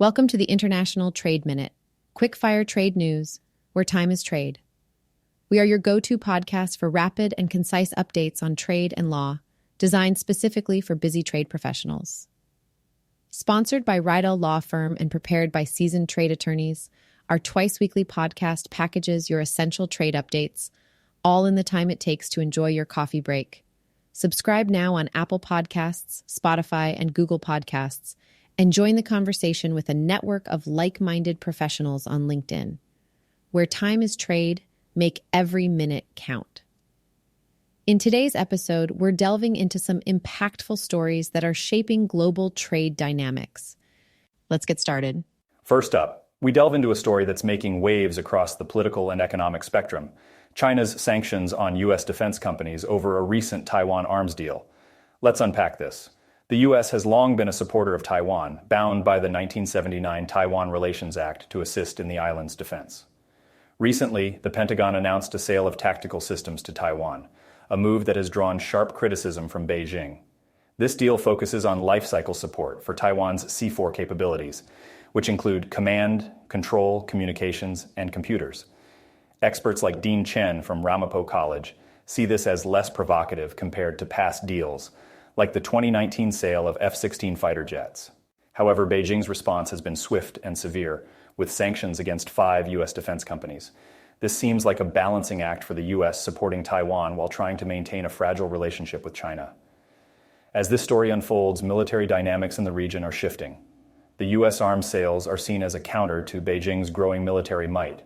Welcome to the International Trade Minute, quick-fire trade news, where time is trade. We are your go-to podcast for rapid and concise updates on trade and law, designed specifically for busy trade professionals. Sponsored by Rydell Law Firm and prepared by seasoned trade attorneys, our twice-weekly podcast packages your essential trade updates, all in the time it takes to enjoy your coffee break. Subscribe now on Apple Podcasts, Spotify, and Google Podcasts, and join the conversation with a network of like-minded professionals on LinkedIn. Where time is trade, make every minute count. In today's episode, we're delving into some impactful stories that are shaping global trade dynamics. Let's get started. First up, we delve into a story that's making waves across the political and economic spectrum: China's sanctions on U.S. defense companies over a recent Taiwan arms deal. Let's unpack this. The U.S. has long been a supporter of Taiwan, bound by the 1979 Taiwan Relations Act to assist in the island's defense. Recently, the Pentagon announced a sale of tactical systems to Taiwan, a move that has drawn sharp criticism from Beijing. This deal focuses on lifecycle support for Taiwan's C4 capabilities, which include command, control, communications, and computers. Experts like Dean Chen from Ramapo College see this as less provocative compared to past deals, like the 2019 sale of F-16 fighter jets. However, Beijing's response has been swift and severe, with sanctions against 5 U.S. defense companies. This seems like a balancing act for the U.S. supporting Taiwan while trying to maintain a fragile relationship with China. As this story unfolds, military dynamics in the region are shifting. The U.S. arms sales are seen as a counter to Beijing's growing military might.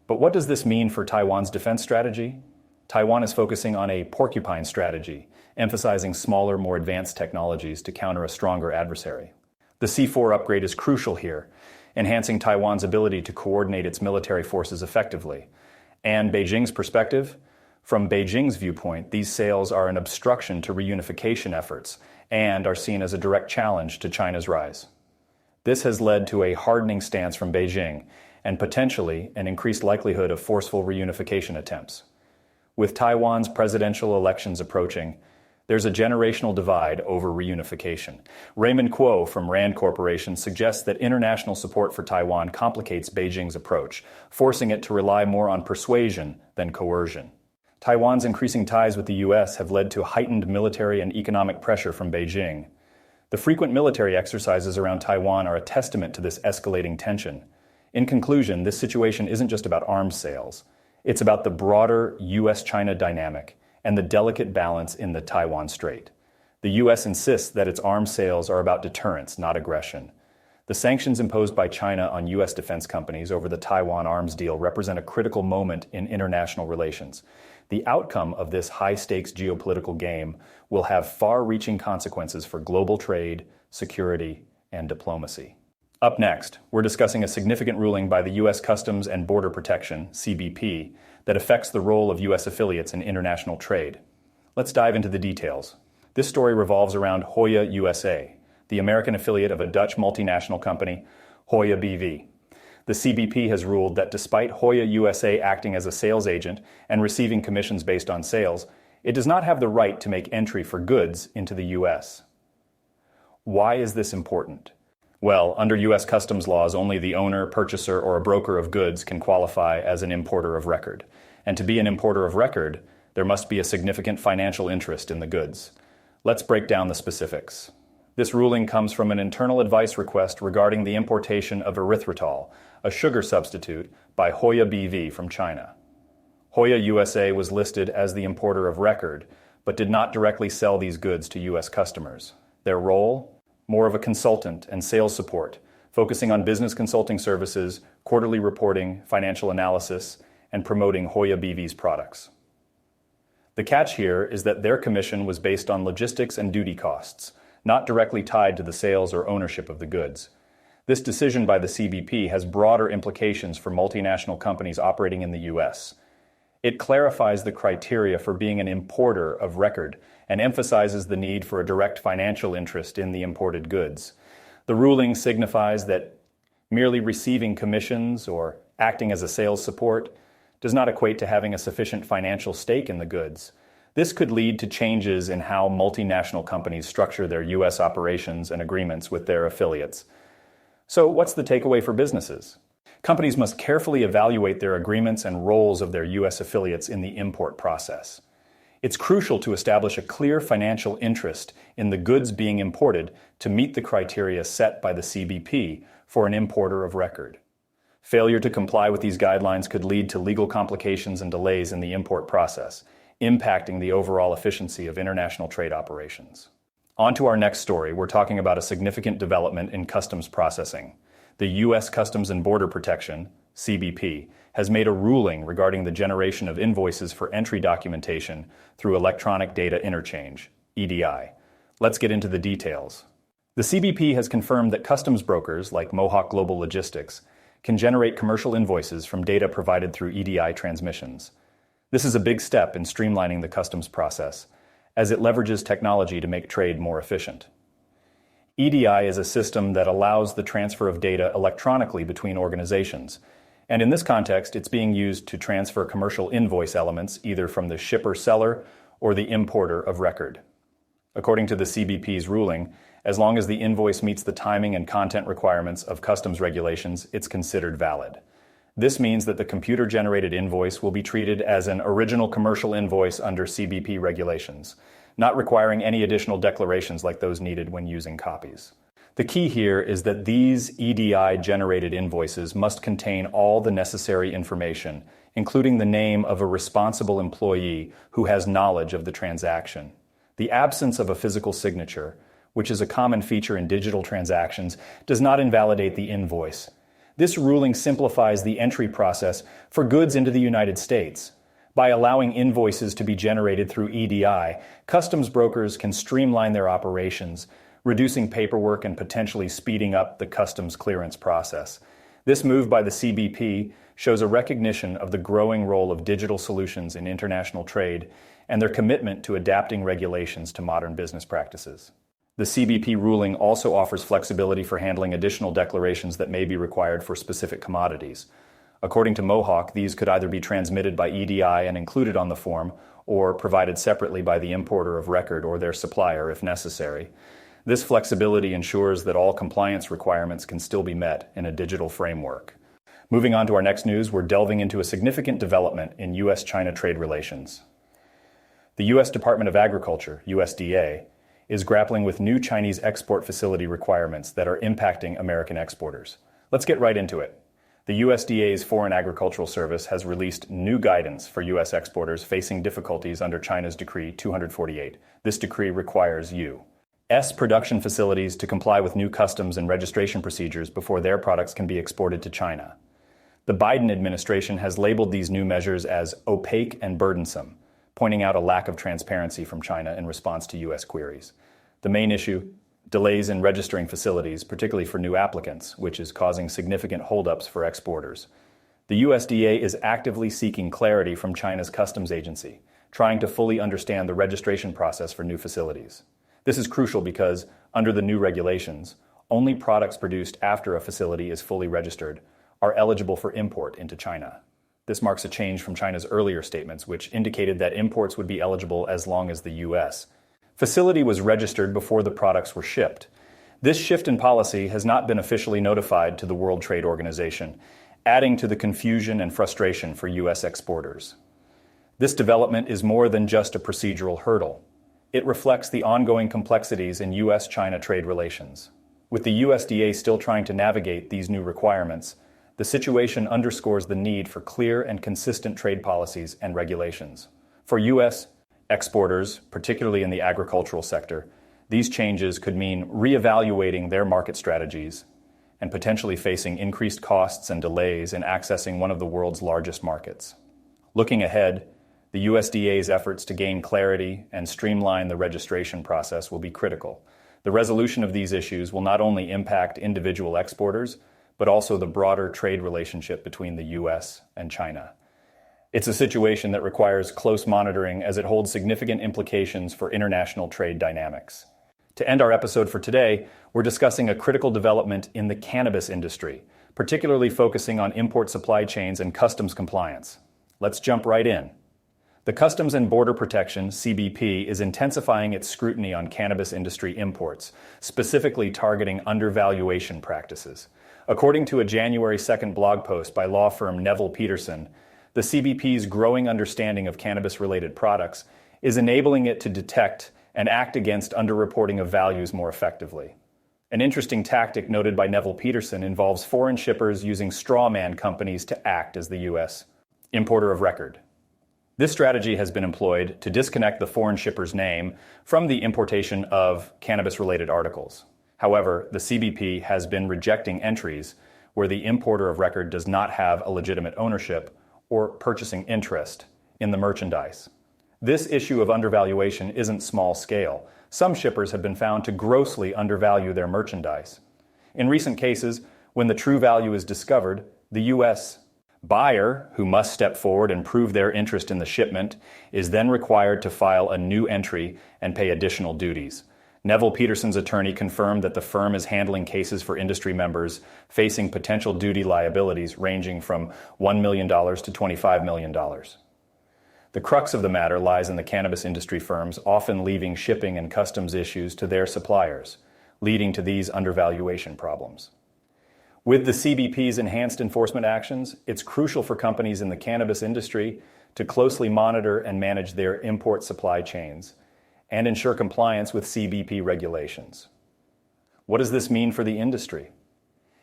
But what does this mean for Taiwan's defense strategy? Taiwan is focusing on a porcupine strategy, emphasizing smaller, more advanced technologies to counter a stronger adversary. The C4 upgrade is crucial here, enhancing Taiwan's ability to coordinate its military forces effectively. And Beijing's perspective? From Beijing's viewpoint, these sales are an obstruction to reunification efforts and are seen as a direct challenge to China's rise. This has led to a hardening stance from Beijing and potentially an increased likelihood of forceful reunification attempts. With Taiwan's presidential elections approaching, there's a generational divide over reunification. Raymond Kuo from Rand Corporation suggests that international support for Taiwan complicates Beijing's approach, forcing it to rely more on persuasion than coercion. Taiwan's increasing ties with the U.S. have led to heightened military and economic pressure from Beijing. The frequent military exercises around Taiwan are a testament to this escalating tension. In conclusion, this situation isn't just about arms sales. It's about the broader U.S.-China dynamic and the delicate balance in the Taiwan Strait. The U.S. insists that its arms sales are about deterrence, not aggression. The sanctions imposed by China on U.S. defense companies over the Taiwan arms deal represent a critical moment in international relations. The outcome of this high-stakes geopolitical game will have far-reaching consequences for global trade, security, and diplomacy. Up next, we're discussing a significant ruling by the U.S. Customs and Border Protection, CBP, that affects the role of U.S. affiliates in international trade. Let's dive into the details. This story revolves around Hoya USA, the American affiliate of a Dutch multinational company, Hoya BV. The CBP has ruled that despite Hoya USA acting as a sales agent and receiving commissions based on sales, it does not have the right to make entry for goods into the U.S. Why is this important? Well, under U.S. customs laws, only the owner, purchaser, or a broker of goods can qualify as an importer of record. And to be an importer of record, there must be a significant financial interest in the goods. Let's break down the specifics. This ruling comes from an internal advice request regarding the importation of erythritol, a sugar substitute, by Hoya BV from China. Hoya USA was listed as the importer of record, but did not directly sell these goods to U.S. customers. Their role? More of a consultant and sales support, focusing on business consulting services, quarterly reporting, financial analysis, and promoting Hoya BV's products. The catch here is that their commission was based on logistics and duty costs, not directly tied to the sales or ownership of the goods. This decision by the CBP has broader implications for multinational companies operating in the U.S. It clarifies the criteria for being an importer of record and emphasizes the need for a direct financial interest in the imported goods. The ruling signifies that merely receiving commissions or acting as a sales support does not equate to having a sufficient financial stake in the goods. This could lead to changes in how multinational companies structure their U.S. operations and agreements with their affiliates. So, what's the takeaway for businesses? Companies must carefully evaluate their agreements and roles of their U.S. affiliates in the import process. It's crucial to establish a clear financial interest in the goods being imported to meet the criteria set by the CBP for an importer of record. Failure to comply with these guidelines could lead to legal complications and delays in the import process, impacting the overall efficiency of international trade operations. On to our next story, we're talking about a significant development in customs processing. The U.S. Customs and Border Protection, CBP, has made a ruling regarding the generation of invoices for entry documentation through electronic data interchange, EDI. Let's get into the details. The CBP has confirmed that customs brokers like Mohawk Global Logistics can generate commercial invoices from data provided through EDI transmissions. This is a big step in streamlining the customs process, as it leverages technology to make trade more efficient. EDI is a system that allows the transfer of data electronically between organizations, and in this context, it's being used to transfer commercial invoice elements either from the shipper-seller or the importer of record. According to the CBP's ruling, as long as the invoice meets the timing and content requirements of customs regulations, it's considered valid. This means that the computer-generated invoice will be treated as an original commercial invoice under CBP regulations, not requiring any additional declarations like those needed when using copies. The key here is that these EDI-generated invoices must contain all the necessary information, including the name of a responsible employee who has knowledge of the transaction. The absence of a physical signature, which is a common feature in digital transactions, does not invalidate the invoice. This ruling simplifies the entry process for goods into the United States. By allowing invoices to be generated through EDI, customs brokers can streamline their operations, reducing paperwork and potentially speeding up the customs clearance process. This move by the CBP shows a recognition of the growing role of digital solutions in international trade and their commitment to adapting regulations to modern business practices. The CBP ruling also offers flexibility for handling additional declarations that may be required for specific commodities. According to Mohawk, these could either be transmitted by EDI and included on the form, or provided separately by the importer of record or their supplier if necessary. This flexibility ensures that all compliance requirements can still be met in a digital framework. Moving on to our next news, we're delving into a significant development in U.S.-China trade relations. The U.S. Department of Agriculture, USDA, is grappling with new Chinese export facility requirements that are impacting American exporters. Let's get right into it. The USDA's Foreign Agricultural Service has released new guidance for U.S. exporters facing difficulties under China's Decree 248. This decree requires U.S. production facilities to comply with new customs and registration procedures before their products can be exported to China. The Biden administration has labeled these new measures as opaque and burdensome, pointing out a lack of transparency from China in response to U.S. queries. The main issue, delays in registering facilities, particularly for new applicants, which is causing significant holdups for exporters. The USDA is actively seeking clarity from China's customs agency, trying to fully understand the registration process for new facilities. This is crucial because, under the new regulations, only products produced after a facility is fully registered are eligible for import into China. This marks a change from China's earlier statements, which indicated that imports would be eligible as long as the U.S. facility was registered before the products were shipped. This shift in policy has not been officially notified to the World Trade Organization, adding to the confusion and frustration for U.S. exporters. This development is more than just a procedural hurdle. It reflects the ongoing complexities in U.S.-China trade relations. With the USDA still trying to navigate these new requirements, the situation underscores the need for clear and consistent trade policies and regulations. For U.S. exporters, particularly in the agricultural sector, these changes could mean reevaluating their market strategies and potentially facing increased costs and delays in accessing one of the world's largest markets. Looking ahead, the USDA's efforts to gain clarity and streamline the registration process will be critical. The resolution of these issues will not only impact individual exporters, but also the broader trade relationship between the U.S. and China. It's a situation that requires close monitoring as it holds significant implications for international trade dynamics. To end our episode for today, we're discussing a critical development in the cannabis industry, particularly focusing on import supply chains and customs compliance. Let's jump right in. The Customs and Border Protection, CBP, is intensifying its scrutiny on cannabis industry imports, specifically targeting undervaluation practices. According to a January 2nd blog post by law firm Neville Peterson, the CBP's growing understanding of cannabis-related products is enabling it to detect and act against underreporting of values more effectively. An interesting tactic noted by Neville Peterson involves foreign shippers using strawman companies to act as the U.S. importer of record. This strategy has been employed to disconnect the foreign shipper's name from the importation of cannabis-related articles. However, the CBP has been rejecting entries where the importer of record does not have a legitimate ownership or purchasing interest in the merchandise. This issue of undervaluation isn't small scale. Some shippers have been found to grossly undervalue their merchandise. In recent cases, when the true value is discovered, the U.S. buyer, who must step forward and prove their interest in the shipment, is then required to file a new entry and pay additional duties. Neville Peterson's attorney confirmed that the firm is handling cases for industry members facing potential duty liabilities ranging from $1 million to $25 million. The crux of the matter lies in the cannabis industry firms often leaving shipping and customs issues to their suppliers, leading to these undervaluation problems. With the CBP's enhanced enforcement actions, it's crucial for companies in the cannabis industry to closely monitor and manage their import supply chains and ensure compliance with CBP regulations. What does this mean for the industry?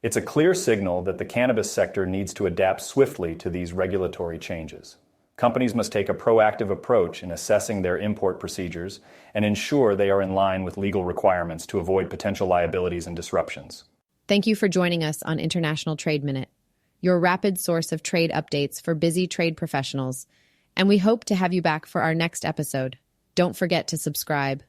It's a clear signal that the cannabis sector needs to adapt swiftly to these regulatory changes. Companies must take a proactive approach in assessing their import procedures and ensure they are in line with legal requirements to avoid potential liabilities and disruptions. Thank you for joining us on International Trade Minute, your rapid source of trade updates for busy trade professionals, and we hope to have you back for our next episode. Don't forget to subscribe.